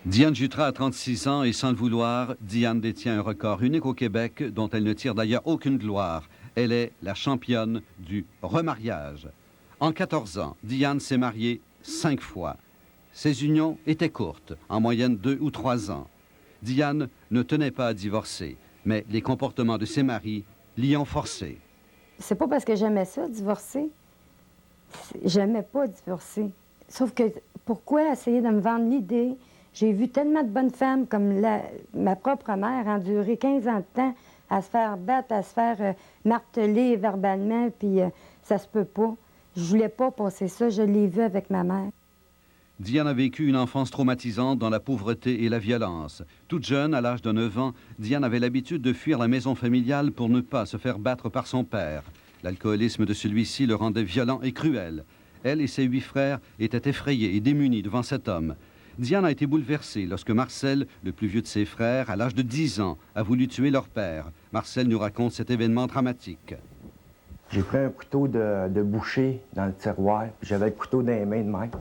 Diane Jutras a 36 ans et sans le vouloir, Diane détient un record unique au Québec dont elle ne tire d'ailleurs aucune gloire. Elle est la championne du remariage. En 14 ans, Diane s'est mariée 5 fois. Ses unions étaient courtes, en moyenne 2 ou 3 ans. Diane ne tenait pas à divorcer, mais les comportements de ses maris l'y ont forcé. C'est pas parce que j'aimais ça, divorcer. J'aimais pas divorcer. Sauf que pourquoi essayer de me vendre l'idée? J'ai vu tellement de bonnes femmes comme ma propre mère endurer 15 ans de temps à se faire battre, à se faire marteler verbalement, puis ça se peut pas. Je voulais pas passer ça, je l'ai vu avec ma mère. Diane a vécu une enfance traumatisante dans la pauvreté et la violence. Toute jeune, à l'âge de 9 ans, Diane avait l'habitude de fuir la maison familiale pour ne pas se faire battre par son père. L'alcoolisme de celui-ci le rendait violent et cruel. Elle et ses 8 frères étaient effrayés et démunis devant cet homme. Diane a été bouleversée lorsque Marcel, le plus vieux de ses frères, à l'âge de 10 ans, a voulu tuer leur père. Marcel nous raconte cet événement dramatique. J'ai pris un couteau de boucher dans le tiroir, puis j'avais le couteau dans les mains de même.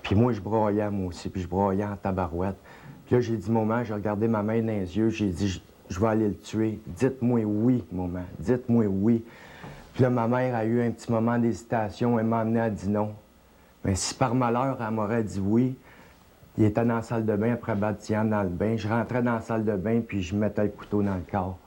Puis moi, je broyais, moi aussi, puis je broyais en tabarouette. Puis là, j'ai dit, maman, j'ai regardé ma main dans les yeux, j'ai dit, je vais aller le tuer. Dites-moi oui, maman, dites-moi oui. Puis là, ma mère a eu un petit moment d'hésitation, elle m'a amené à dire non. Mais si par malheur, elle m'aurait dit oui, il était dans la salle de bain après battre Diane dans le bain. Je rentrais dans la salle de bain, puis je mettais le couteau dans le corps.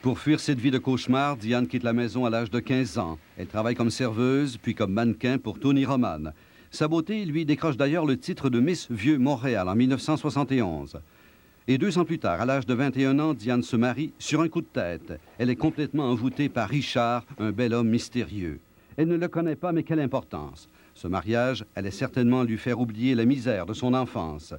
Pour fuir cette vie de cauchemar, Diane quitte la maison à l'âge de 15 ans. Elle travaille comme serveuse, puis comme mannequin pour Tony Roman. Sa beauté lui décroche d'ailleurs le titre de Miss Vieux Montréal en 1971. Et 2 ans plus tard, à l'âge de 21 ans, Diane se marie sur un coup de tête. Elle est complètement envoûtée par Richard, un bel homme mystérieux. Elle ne le connaît pas, mais quelle importance. Ce mariage allait certainement lui faire oublier la misère de son enfance.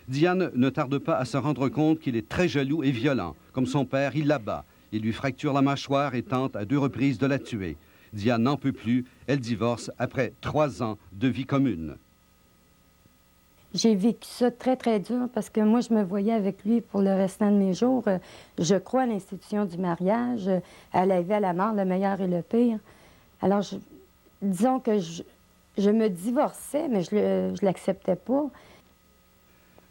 Diane ne tarde pas à se rendre compte qu'il est très jaloux et violent. Comme son père, il la bat. Il lui fracture la mâchoire et tente à 2 reprises de la tuer. Diane n'en peut plus. Elle divorce après 3 ans de vie commune. J'ai vécu ça très, très dur parce que moi, je me voyais avec lui pour le restant de mes jours. Je crois à l'institution du mariage, à la vie, à la mort, le meilleur et le pire. Alors, disons que je me divorçais, mais je ne l'acceptais pas.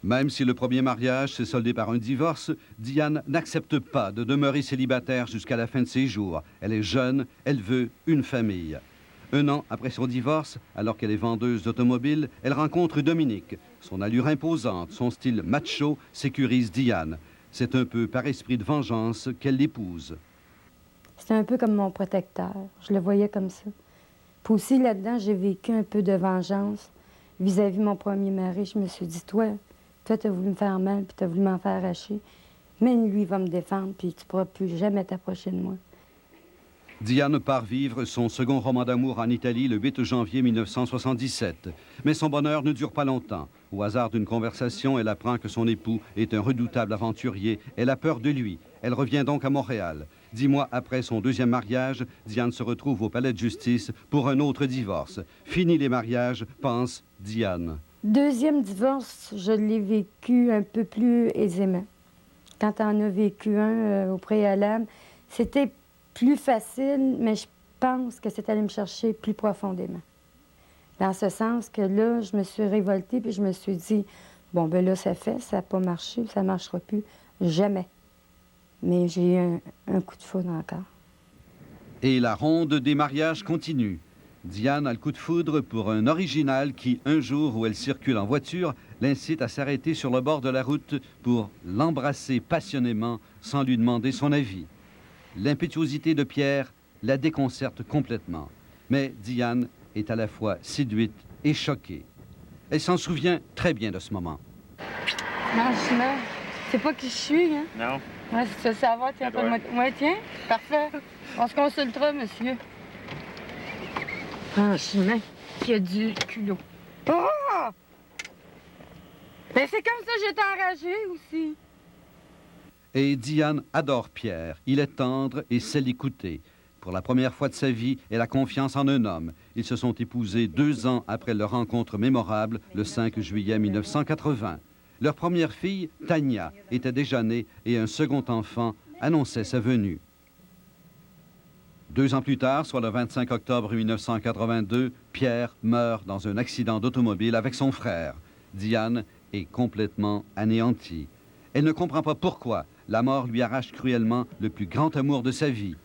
Même si le premier mariage s'est soldé par un divorce, Diane n'accepte pas de demeurer célibataire jusqu'à la fin de ses jours. Elle est jeune, elle veut une famille. 1 an après son divorce, alors qu'elle est vendeuse d'automobiles, elle rencontre Dominique. Son allure imposante, son style macho sécurise Diane. C'est un peu par esprit de vengeance qu'elle l'épouse. C'était un peu comme mon protecteur. Je le voyais comme ça. Puis aussi, là-dedans, j'ai vécu un peu de vengeance vis-à-vis de mon premier mari. Je me suis dit, toi, tu as voulu me faire mal, puis tu as voulu m'en faire arracher. Mais lui, il va me défendre, puis tu ne pourras plus jamais t'approcher de moi. Diane part vivre son second roman d'amour en Italie le 8 janvier 1977. Mais son bonheur ne dure pas longtemps. Au hasard d'une conversation, elle apprend que son époux est un redoutable aventurier. Elle a peur de lui. Elle revient donc à Montréal. 10 mois après son 2e mariage, Diane se retrouve au palais de justice pour un autre divorce. Fini les mariages, pense Diane. 2e divorce, je l'ai vécu un peu plus aisément. Quand on a vécu un au préalable, c'était plus facile, mais je pense que c'est allé me chercher plus profondément. Dans ce sens que là, je me suis révoltée, puis je me suis dit, bon, ben là, ça fait, ça n'a pas marché, ça ne marchera plus, jamais. Mais j'ai eu un coup de foudre encore. Et la ronde des mariages continue. Diane a le coup de foudre pour un original qui, un jour où elle circule en voiture, l'incite à s'arrêter sur le bord de la route pour l'embrasser passionnément sans lui demander son avis. L'impétuosité de Pierre la déconcerte complètement. Mais Diane est à la fois séduite et choquée. Elle s'en souvient très bien de ce moment. Franchement, c'est pas qui je suis, hein? Non. Ouais, c'est ça, va, tiens, pas de moi. Ouais, tiens, parfait. On se consultera, monsieur. Franchement, il y a du culot. Oh! Ben, c'est comme ça que j'étais enragée aussi. Et Diane adore Pierre. Il est tendre et sait l'écouter. Pour la première fois de sa vie, elle a confiance en un homme. Ils se sont épousés 2 ans après leur rencontre mémorable, le 5 juillet 1980. Leur première fille, Tania, était déjà née et un second enfant annonçait sa venue. 2 ans plus tard, soit le 25 octobre 1982, Pierre meurt dans un accident d'automobile avec son frère. Diane est complètement anéantie. Elle ne comprend pas pourquoi la mort lui arrache cruellement le plus grand amour de sa vie.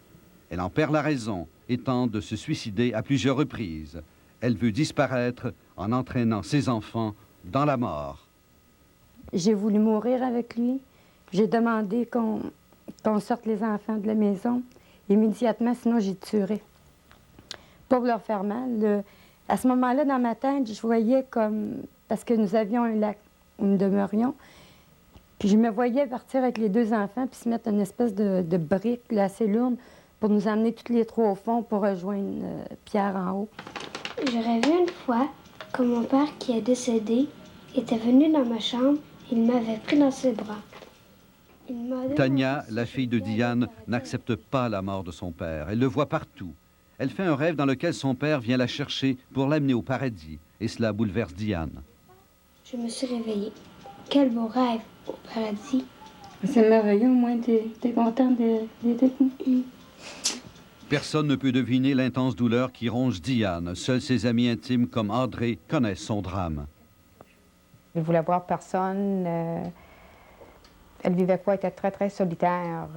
Elle en perd la raison et tente de se suicider à plusieurs reprises. Elle veut disparaître en entraînant ses enfants dans la mort. J'ai voulu mourir avec lui. J'ai demandé qu'on sorte les enfants de la maison immédiatement, sinon j'y tuerais. Pas pour leur faire mal. À ce moment-là, dans ma tête, je voyais comme... Parce que nous avions un lac où nous demeurions. Puis je me voyais partir avec les deux enfants puis se mettre une espèce de brique là, assez lourde pour nous emmener toutes les trois au fond pour rejoindre Pierre en haut. Je rêvais une fois que mon père, qui est décédé, était venu dans ma chambre et il m'avait pris dans ses bras. Tania, la fille de Diane, n'accepte pas la mort de son père. Elle le voit partout. Elle fait un rêve dans lequel son père vient la chercher pour l'amener au paradis. Et cela bouleverse Diane. Je me suis réveillée. Quel beau rêve au paradis. C'est merveilleux, au moins, t'es contente d'être venu. Personne ne peut deviner l'intense douleur qui ronge Diane. Seuls ses amis intimes comme André connaissent son drame. Elle voulait voir personne. Elle vivait quoi? Elle était très, très solitaire.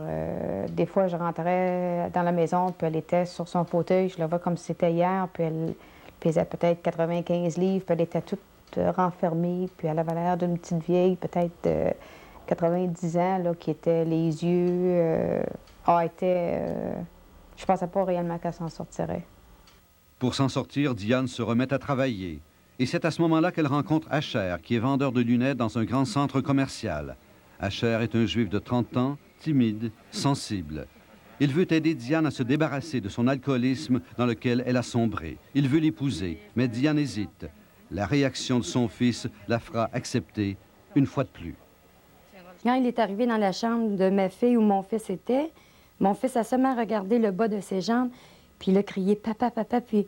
Des fois, je rentrais dans la maison, puis elle était sur son fauteuil. Je la vois comme si c'était hier, puis elle pesait peut-être 95 livres, puis elle était toute renfermée, puis elle avait l'air d'une petite vieille, peut-être de 90 ans, là, qui était les yeux... je pensais pas réellement qu'elle s'en sortirait. Pour s'en sortir, Diane se remet à travailler. Et c'est à ce moment-là qu'elle rencontre Asher, qui est vendeur de lunettes dans un grand centre commercial. Asher est un juif de 30 ans, timide, sensible. Il veut aider Diane à se débarrasser de son alcoolisme dans lequel elle a sombré. Il veut l'épouser, mais Diane hésite. La réaction de son fils la fera accepter une fois de plus. Quand il est arrivé dans la chambre de ma fille où mon fils était, mon fils a seulement regardé le bas de ses jambes, puis il a crié « Papa, papa », puis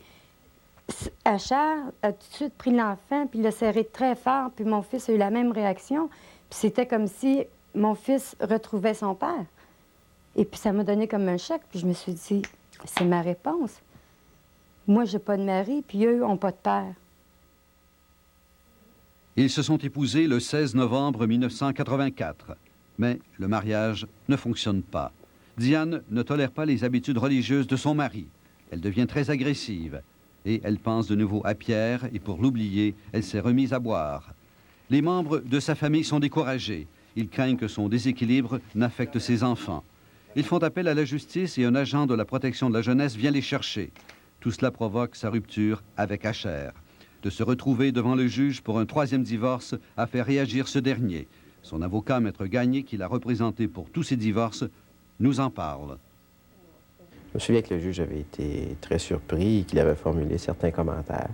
Asher a tout de suite pris l'enfant, puis l'a serré très fort, puis mon fils a eu la même réaction. Puis c'était comme si mon fils retrouvait son père. Et puis ça m'a donné comme un choc, puis je me suis dit, c'est ma réponse. Moi, j'ai pas de mari, puis eux ont pas de père. Ils se sont épousés le 16 novembre 1984. Mais le mariage ne fonctionne pas. Diane ne tolère pas les habitudes religieuses de son mari. Elle devient très agressive. Et elle pense de nouveau à Pierre, et pour l'oublier, elle s'est remise à boire. Les membres de sa famille sont découragés. Ils craignent que son déséquilibre n'affecte ses enfants. Ils font appel à la justice et un agent de la protection de la jeunesse vient les chercher. Tout cela provoque sa rupture avec Asher. De se retrouver devant le juge pour un troisième divorce a fait réagir ce dernier. Son avocat, Maître Gagné, qui l'a représenté pour tous ces divorces, nous en parle. Je me souviens que le juge avait été très surpris et qu'il avait formulé certains commentaires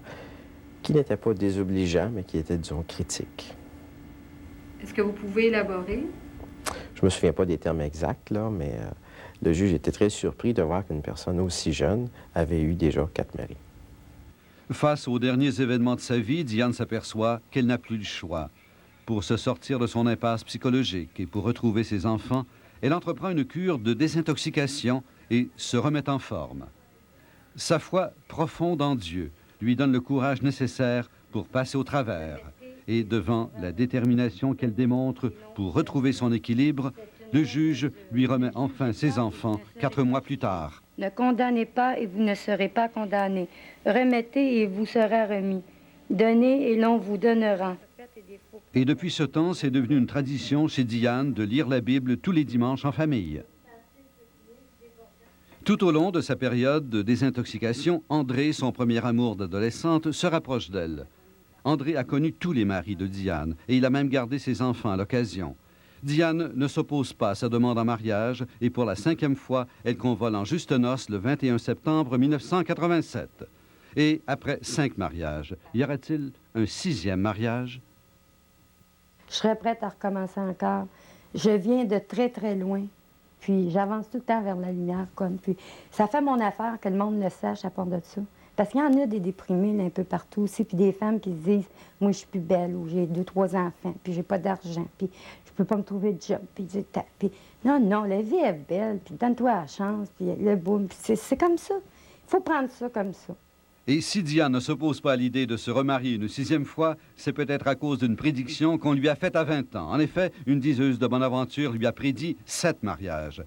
qui n'étaient pas désobligeants, mais qui étaient, disons, critiques. Est-ce que vous pouvez élaborer? Je me souviens pas des termes exacts, là, mais le juge était très surpris de voir qu'une personne aussi jeune avait eu déjà 4 maris. Face aux derniers événements de sa vie, Diane s'aperçoit qu'elle n'a plus le choix. Pour se sortir de son impasse psychologique et pour retrouver ses enfants, elle entreprend une cure de désintoxication et se remet en forme. Sa foi profonde en Dieu lui donne le courage nécessaire pour passer au travers. Et devant la détermination qu'elle démontre pour retrouver son équilibre, le juge lui remet enfin ses enfants 4 mois plus tard. Ne condamnez pas et vous ne serez pas condamnés. Remettez et vous sera remis. Donnez et l'on vous donnera. Et depuis ce temps, c'est devenu une tradition chez Diane de lire la Bible tous les dimanches en famille. Tout au long de sa période de désintoxication, André, son premier amour d'adolescente, se rapproche d'elle. André a connu tous les maris de Diane et il a même gardé ses enfants à l'occasion. Diane ne s'oppose pas à sa demande en mariage et pour la 5e fois, elle convole en juste noces le 21 septembre 1987. Et après 5 mariages, y aura-t-il un 6e mariage? Je serais prête à recommencer encore. Je viens de très, très loin. Puis j'avance tout le temps vers la lumière, comme. Puis ça fait mon affaire que le monde le sache à part de ça. Parce qu'il y en a des déprimés là, un peu partout aussi, puis des femmes qui se disent « Moi, je suis plus belle » ou « J'ai 2, 3 enfants, puis j'ai pas d'argent, puis je peux pas me trouver de job, puis non, non, la vie est belle, puis donne-toi la chance, puis le boum. Puis c'est comme ça. Il faut prendre ça comme ça. Et si Diane ne s'oppose pas à l'idée de se remarier une 6e fois, c'est peut-être à cause d'une prédiction qu'on lui a faite à 20 ans. En effet, une diseuse de bonne aventure lui a prédit 7 mariages.